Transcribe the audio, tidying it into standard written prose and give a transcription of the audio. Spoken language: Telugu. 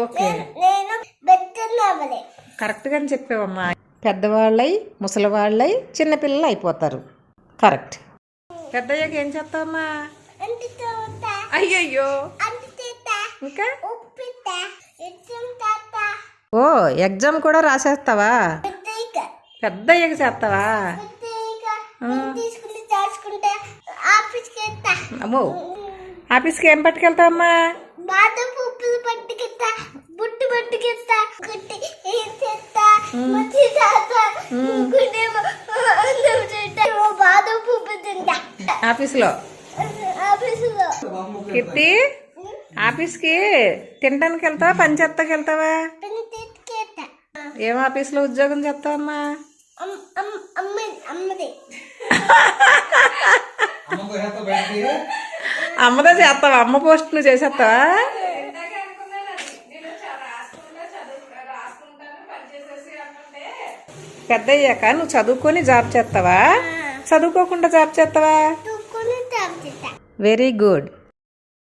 ఓకే, నేను పెద్దవాళ్ళే. కరెక్ట్గా చెప్పావమ్మా. పెద్దవాళ్ళై, ముసలివాళ్ళై, చిన్నపిల్లలు అయిపోతారు. కరెక్ట్. పెద్దయ్యాక ఏం చేస్తావమ్మా? అంటి తోట, అయ్యయ్యో, అంటి తీత, ఇంకా ఉప్పిత, ఇచ్చం తాత, ఓ ఎగ్జామ్ కూడా రాసేస్తావా? పెద్దయిక, పెద్దయ్యాక చేస్తావా? పెద్దయిక తీసుకుని దాచుకుంటే ఆఫీస్కి వెళ్తా. అమ్మో, ఆఫీస్కి ఏం పట్టుకెళ్తావమ్మా? బాదం పువ్వులు పట్టుకెళ్తా, బుట్టు పట్టుకెళ్తా, గుట్టి ఏం చేస్తా, మచ్చి తాత, గుడ్డేమో బాదం పువ్వు తింటా ఆఫీస్లో. ఆఫీసులో. కీర్తి, ఆఫీస్కి తినడానికి వెళ్తావా, పని చేస్తాకి వెళ్తావా? పెన్ను తీసుకెళ్తా. ఏం ఆఫీస్లో ఉద్యోగం చేస్తావమ్మా? అమ్మది అమ్మదో చేస్తావా? అమ్మ పోస్ట్ నువ్వు చేసేస్తావా? పెద్ద అయ్యాక నువ్వు చదువుకొని జాబ్ చేస్తావా, చదువుకోకుండా జాబ్ చేస్తావా? తూకుని తాగుతా. Very good.